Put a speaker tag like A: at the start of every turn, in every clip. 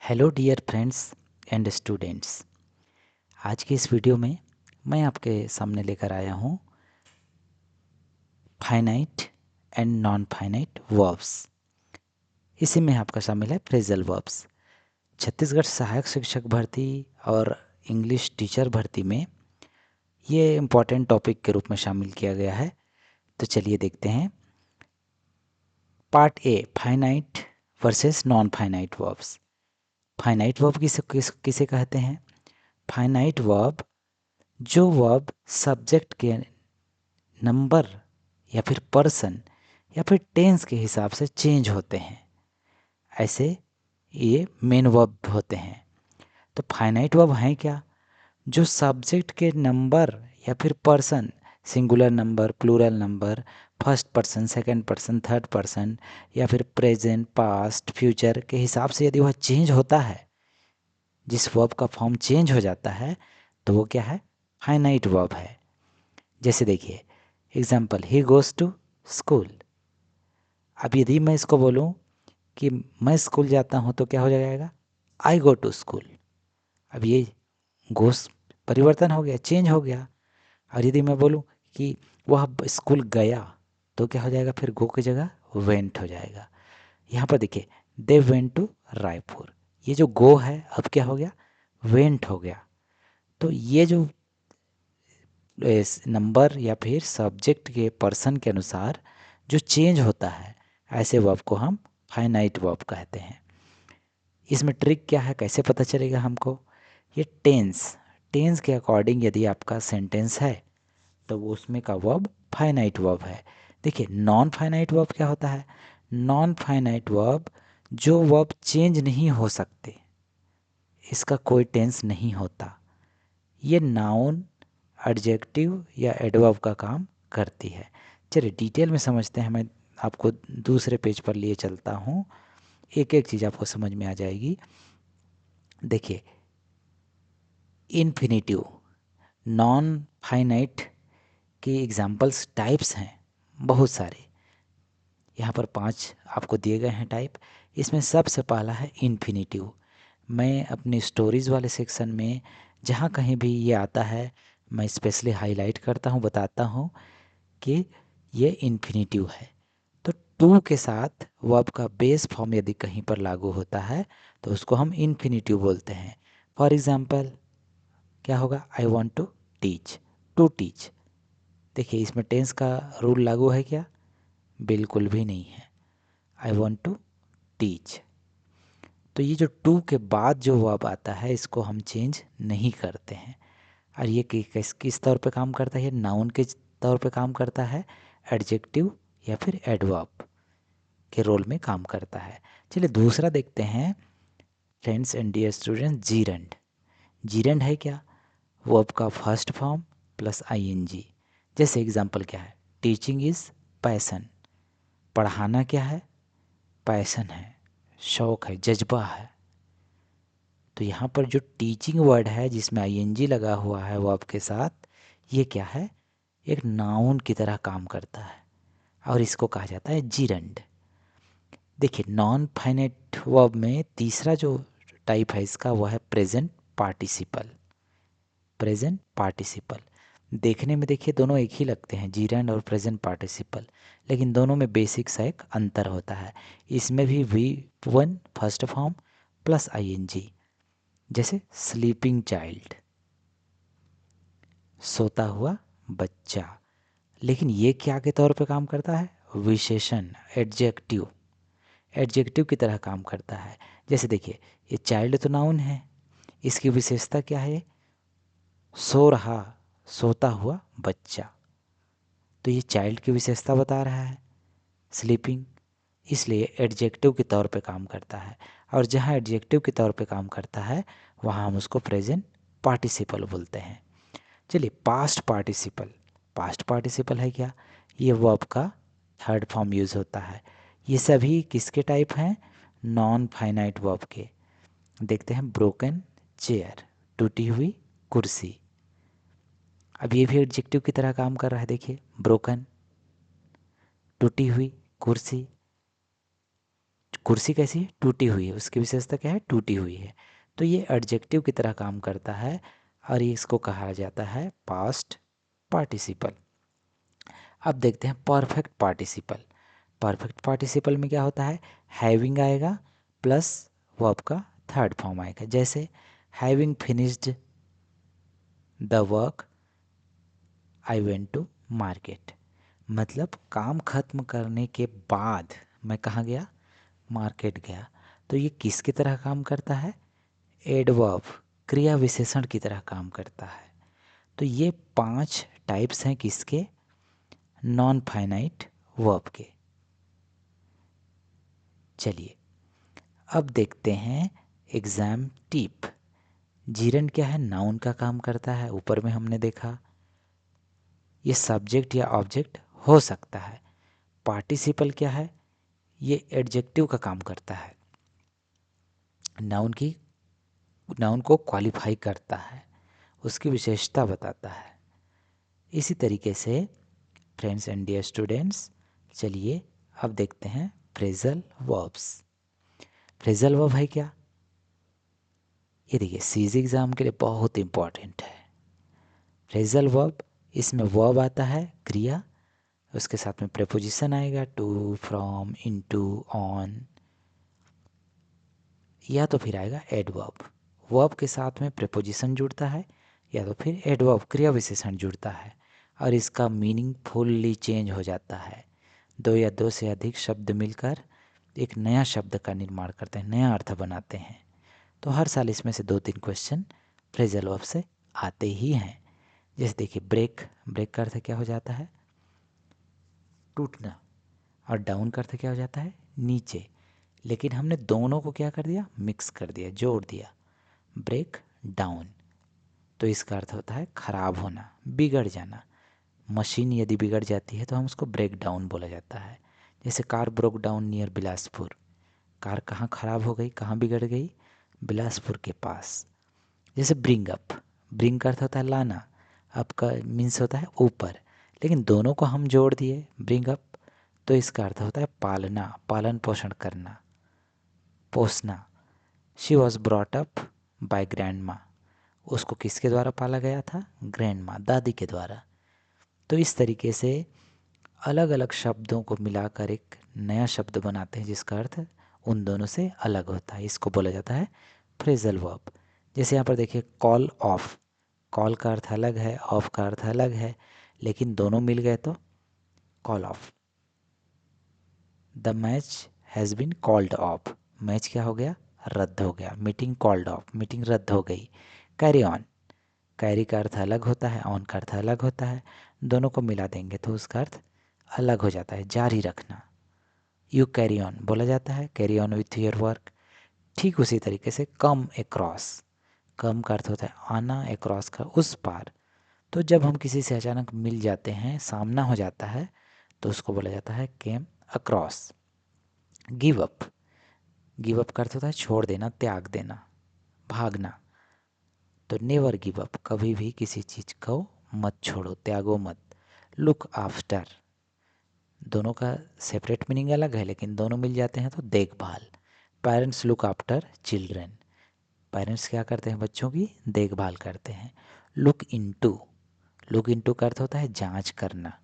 A: Hello dear friends and students. आज की इस वीडियो में मैं आपके सामने लेकर आया हूँ finite and non finite verbs. इसी में आपका शामिल है फ्रेजल वर्ब्स। छत्तीसगढ़ सहायक शिक्षक भर्ती और इंग्लिश टीचर भर्ती में ये इम्पॉर्टेंट टॉपिक के रूप में शामिल किया गया है। तो चलिए देखते हैं part A, finite versus non finite verbs. Finite verb किसे कहते हैं? फाइनाइट वर्ब जो वर्ब सब्जेक्ट के नंबर या फिर पर्सन या फिर टेंस के हिसाब से चेंज होते हैं, ऐसे ये मेन वर्ब होते हैं। तो फाइनाइट वर्ब हैं क्या? जो सब्जेक्ट के नंबर या फिर person, singular number, plural number, first person, second person, third person या फिर प्रेजेंट, पास्ट, फ्यूचर के हिसाब से यदि वह चेंज होता है, जिस वर्ब का फॉर्म चेंज हो जाता है, तो वो क्या है? फाइनाइट वर्ब है। जैसे देखिए example, he goes to school. अब यदि मैं इसको बोलूँ कि मैं स्कूल जाता हूँ तो क्या हो जाएगा? आई गो टू स्कूल। अब ये गोस परिवर्तन हो गया, चेंज हो गया। और यदि मैं बोलूँ कि वह स्कूल गया तो क्या हो जाएगा? फिर गो की जगह वेंट हो जाएगा। यहाँ पर देखिए, दे वेंट टू रायपुर। ये जो गो है अब क्या हो गया? वेंट हो गया। तो ये जो नंबर या फिर सब्जेक्ट के पर्सन के अनुसार जो चेंज होता है, ऐसे वर्ब को हम फाइनाइट वर्ब कहते हैं। इसमें ट्रिक क्या है, कैसे पता चलेगा हमको? ये टेंस टेंस के अकॉर्डिंग यदि आपका सेंटेंस है तो वो उसमें का वर्ब फाइनाइट वर्ब है। देखिए नॉन फाइनाइट वर्ब क्या होता है? नॉन फाइनाइट वर्ब जो वर्ब चेंज नहीं हो सकते, इसका कोई टेंस नहीं होता। ये नाउन, एडजेक्टिव या एडवर्ब का काम करती है। चलिए डिटेल में समझते हैं। मैं आपको दूसरे पेज पर लिए चलता हूँ, एक एक चीज़ आपको समझ में आ जाएगी। देखिए इन्फिनिटिव, नॉन फाइनाइट की एग्जाम्पल्स टाइप्स हैं बहुत सारे। यहाँ पर 5 आपको दिए गए हैं टाइप। इसमें सबसे पहला है इन्फिनिटिव। मैं अपनी स्टोरीज़ वाले सेक्शन में जहाँ कहीं भी ये आता है, मैं स्पेशली हाईलाइट करता हूँ, बताता हूँ कि ये इन्फिनिटिव है। तो टू के साथ वर्ब का बेस फॉर्म यदि कहीं पर लागू होता है तो उसको हम इन्फिनिटिव बोलते हैं। फॉर एग्ज़ाम्पल क्या होगा? I want to teach, to teach. देखिए इसमें टेंस का रूल लागू है क्या? बिल्कुल भी नहीं है। I want to teach. तो ये जो टू के बाद जो वर्ब आता है, इसको हम चेंज नहीं करते हैं। और ये किस तौर पे काम करता है? ये नाउन के तौर पे काम करता है, एडजेक्टिव या फिर एडवर्ब के रोल में काम करता है। चलिए दूसरा देखते हैं friends and dear students, gerund. Gerund है क्या? वर्ब का फर्स्ट फॉर्म प्लस आईएनजी। जैसे एग्जांपल क्या है? Teaching is passion. पढ़ाना क्या है? पैसन है, शौक है, जज्बा है। तो यहाँ पर जो टीचिंग वर्ड है जिसमें आईएनजी लगा हुआ है वर्ब के साथ, ये क्या है? एक नाउन की तरह काम करता है और इसको कहा जाता है जीरंड। देखिए नॉन फाइनाइट वर्ब में तीसरा जो टाइप है इसका, वह है प्रेजेंट पार्टिसिपल। प्रेजेंट पार्टिसिपल देखने में देखिए दोनों एक ही लगते हैं, जीरंड और प्रेजेंट पार्टिसिपल, लेकिन दोनों में बेसिक सा एक अंतर होता है। इसमें भी V1 first form plus ING. जैसे स्लीपिंग चाइल्ड, सोता हुआ बच्चा। लेकिन ये क्या के तौर पे काम करता है? विशेषण, एडजेक्टिव। एडजेक्टिव की तरह काम करता है। जैसे देखिए ये चाइल्ड तो नाउन है, इसकी विशेषता क्या है? सो रहा, सोता हुआ बच्चा। तो ये चाइल्ड की विशेषता बता रहा है, स्लीपिंग, इसलिए एडजेक्टिव के तौर पे काम करता है। और जहाँ एडजेक्टिव के तौर पे काम करता है वहाँ हम उसको प्रेजेंट पार्टिसिपल बोलते हैं। चलिए पास्ट पार्टिसिपल। पास्ट पार्टिसिपल है क्या? ये वर्ब का थर्ड फॉर्म यूज़ होता है। ये सभी किसके टाइप हैं? नॉन फाइनाइट वर्ब के। देखते हैं ब्रोकन चेयर, टूटी हुई कुर्सी। अब ये भी एडजेक्टिव की तरह काम कर रहा है। देखिए ब्रोकन, टूटी हुई कुर्सी। कुर्सी कैसी है? टूटी हुई है, उसकी विशेषता क्या है? टूटी हुई है। तो ये एडजेक्टिव की तरह काम करता है और ये इसको कहा जाता है पास्ट पार्टिसिपल। अब देखते हैं परफेक्ट पार्टिसिपल। परफेक्ट पार्टिसिपल में क्या होता है? हैविंग आएगा प्लस वर्ब का थर्ड फॉर्म आएगा। जैसे having finished the work I went to market, मतलब काम खत्म करने के बाद मैं कहाँ गया? मार्केट गया। तो ये किसकी तरह काम करता है? एडवर्ब, क्रिया विशेषण की तरह काम करता है। तो ये 5 टाइप्स हैं किसके? नॉन फाइनाइट वर्ब के। चलिए अब देखते हैं एग्जाम टिप। जीरन क्या है? नाउन का काम करता है, ऊपर में हमने देखा। ये सब्जेक्ट या ऑब्जेक्ट हो सकता है। पार्टिसिपल क्या है? ये एडजेक्टिव का काम करता है, नाउन को क्वालिफाई करता है, उसकी विशेषता बताता है। इसी तरीके से फ्रेंड्स एंड डियर स्टूडेंट्स, चलिए अब देखते हैं फ्रेजल वर्ब्स। फ्रेजल वर्ब है क्या? ये देखिए सीजी एग्जाम के लिए बहुत इंपॉर्टेंट है। फ्रेजल वर्ब, इसमें वर्ब आता है क्रिया, उसके साथ में प्रेपोजिशन आएगा टू, फ्रॉम, इनटू, ऑन, या तो फिर आएगा एडवर्ब। वर्ब के साथ में प्रेपोजिशन जुड़ता है या तो फिर एडवर्ब क्रिया विशेषण जुड़ता है और इसका मीनिंग फुल्ली चेंज हो जाता है। दो या दो से अधिक शब्द मिलकर एक नया शब्द का निर्माण करते हैं, नया अर्थ बनाते हैं। तो हर साल इसमें से 2-3 क्वेश्चन फ्रेजल वर्ब से आते ही हैं। जैसे देखिए ब्रेक, ब्रेक का अर्थ क्या हो जाता है? टूटना। और डाउन का अर्थ क्या हो जाता है? नीचे। लेकिन हमने दोनों को क्या कर दिया? मिक्स कर दिया, जोड़ दिया, ब्रेक डाउन। तो इसका अर्थ होता है खराब होना, बिगड़ जाना। मशीन यदि बिगड़ जाती है तो हम उसको ब्रेक डाउन बोला जाता है। जैसे car broke down near Bilaspur, car कहाँ खराब हो गई, कहाँ बिगड़ गई? बिलासपुर के पास। जैसे ब्रिंग अप, ब्रिंग का अर्थ होता है लाना, अप का मीन्स होता है ऊपर, लेकिन दोनों को हम जोड़ दिए ब्रिंग अप, तो इसका अर्थ होता है पालना, पालन पोषण करना, पोसना। She was brought up by grand माँ, उसको किसके द्वारा पाला गया था? ग्रैंड माँ, दादी के द्वारा। तो इस तरीके से अलग अलग शब्दों को मिलाकर एक नया शब्द बनाते हैं जिसका अर्थ उन दोनों से अलग होता है। इसको बोला जाता है फ्रेजल वर्ब। जैसे यहाँ पर देखिए कॉल ऑफ, कॉल का अर्थ अलग है, ऑफ का अर्थ अलग है, लेकिन दोनों मिल गए तो call off. The match has been called off, match क्या हो गया? रद्द हो गया। मीटिंग कॉल्ड ऑफ, मीटिंग रद्द हो गई। कैरी ऑन, कैरी का अर्थ अलग होता है, ऑन का अर्थ अलग होता है, दोनों को मिला देंगे तो उसका अर्थ अलग हो जाता है, जारी रखना। यू कैरी ऑन बोला जाता है, carry on with your work. ठीक उसी तरीके से कम एक्रॉस, कम का अर्थ होता है आना, एक्रॉस का उस पार। तो जब हम किसी से अचानक मिल जाते हैं, सामना हो जाता है, तो उसको बोला जाता है came across. Give up, give up का अर्थ होता है छोड़ देना, त्याग देना, भागना। तो नेवर गिव अप, कभी भी किसी चीज़ को मत छोड़ो, त्यागो मत। लुक आफ्टर, दोनों का सेपरेट मीनिंग अलग है लेकिन दोनों मिल जाते हैं तो देखभाल। Parents look after children, parents क्या करते हैं? बच्चों की देखभाल करते हैं। लुक इनटू, लुक इनटू का अर्थ होता है जांच करना।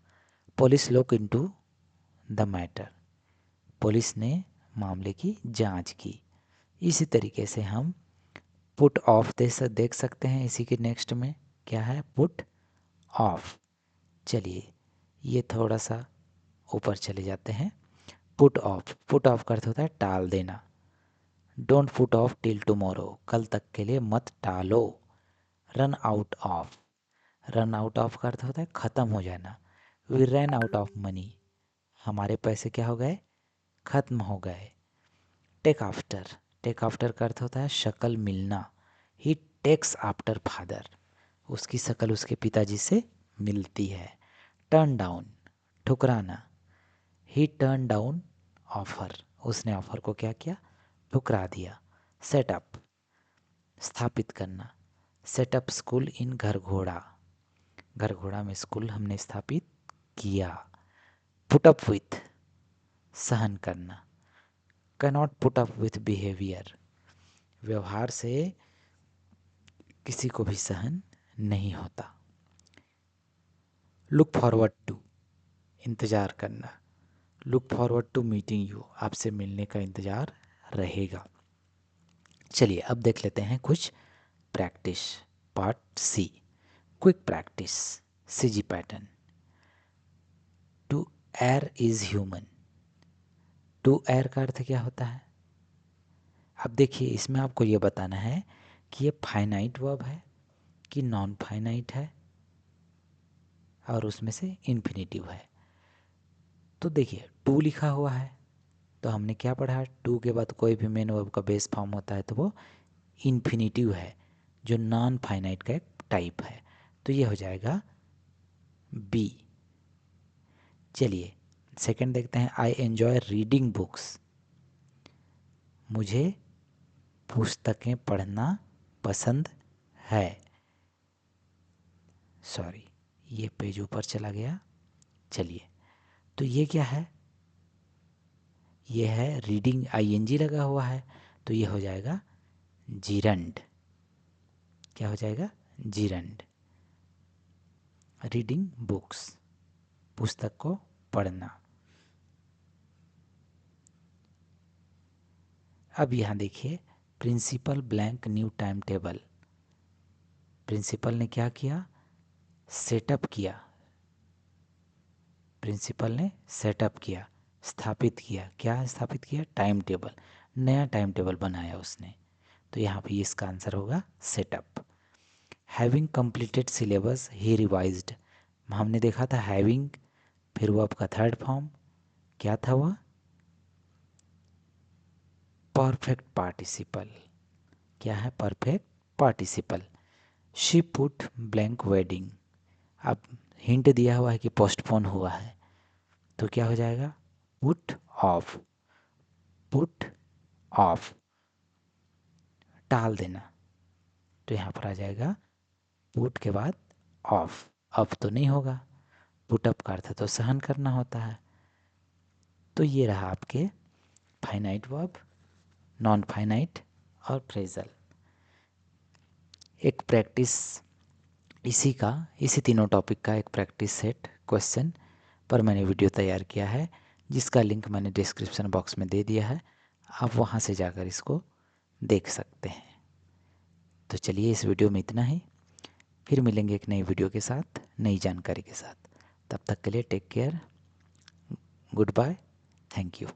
A: Police look into the matter, police ने मामले की जांच की। इसी तरीके से हम पुट ऑफ देख सकते हैं। इसी के नेक्स्ट में क्या है? Put off. चलिए ये थोड़ा सा ऊपर चले जाते हैं। पुट ऑफ, पुट ऑफ का अर्थ होता है टाल देना। Don't put off till tomorrow, कल तक के लिए मत टालो। Run out of, run out of का अर्थ होता है ख़त्म हो जाना। We run out of money, हमारे पैसे क्या हो गए? ख़त्म हो गए। टेक आफ्टर, टेक आफ्टर का अर्थ होता है शक्ल मिलना। ही टेक्स आफ्टर फादर, उसकी शक्ल उसके पिताजी से मिलती है। टर्न डाउन, ठुकराना। ही टर्न डाउन ऑफर, उसने ऑफर को क्या किया? ठुकरा दिया। सेटअप, स्थापित करना। Set up school in Gharghoda, Gharghoda में स्कूल हमने स्थापित किया। पुट अप विथ, सहन करना। Cannot put up with behaviour, व्यवहार से किसी को भी सहन नहीं होता। लुक फॉरवर्ड टू, इंतज़ार करना। Look forward to meeting you, आपसे मिलने का इंतज़ार रहेगा। चलिए अब देख लेते हैं कुछ practice. Part C, quick practice, CG pattern. To err is human. To err का अर्थ क्या होता है? अब देखिए इसमें आपको ये बताना है कि ये फाइनाइट वर्ब है कि नॉन फाइनाइट है, और उसमें से इन्फिनेटिव है। तो देखिए टू लिखा हुआ है, तो हमने क्या पढ़ा, टू के बाद कोई भी मेन वर्ब का बेस फॉर्म होता है तो वो इन्फिनेटिव है, जो नॉन फाइनाइट का एक टाइप है। तो ये हो जाएगा बी। चलिए सेकंड देखते हैं, आई एन्जॉय रीडिंग बुक्स। मुझे पुस्तकें पढ़ना पसंद है। सॉरी, ये पेज ऊपर चला गया। चलिए, तो ये क्या है, ये है रीडिंग, आईएनजी लगा हुआ है, तो ये हो जाएगा जीरंड। क्या हो जाएगा? जीरंड। रीडिंग बुक्स, पुस्तक को पढ़ना। अब यहाँ देखिए, principal blank new time table. Principal ने क्या किया? सेटअप किया। प्रिंसिपल ने सेटअप किया, स्थापित किया। क्या स्थापित किया? टाइम टेबल, नया टाइम टेबल बनाया उसने। तो यहाँ पे इसका आंसर होगा सेटअप। हैविंग कंप्लीटेड सिलेबस ही रिवाइज्ड। हमने देखा था हैविंग, फिर वो आपका थर्ड फॉर्म क्या था? वह परफेक्ट पार्टिसिपल। क्या है? Perfect participle. She put blank wedding. अब हिंट दिया हुआ है कि पोस्टपोन हुआ है, तो क्या हो जाएगा? Put off. पुट ऑफ, टाल देना। तो यहाँ पर आ जाएगा पुट के बाद ऑफ। अप तो नहीं होगा, पुट अप का अर्थ तो सहन करना होता है। तो ये रहा आपके फाइनाइट वर्ब, नॉन फाइनाइट और फ्रेजल। एक प्रैक्टिस इसी तीनों टॉपिक का एक प्रैक्टिस सेट क्वेश्चन पर मैंने वीडियो तैयार किया है, जिसका लिंक मैंने डिस्क्रिप्शन बॉक्स में दे दिया है। आप वहाँ से जाकर इसको देख सकते हैं। तो चलिए इस वीडियो में इतना ही, फिर मिलेंगे एक नई वीडियो के साथ, नई जानकारी के साथ। तब तक के लिए take care, good bye, thank you.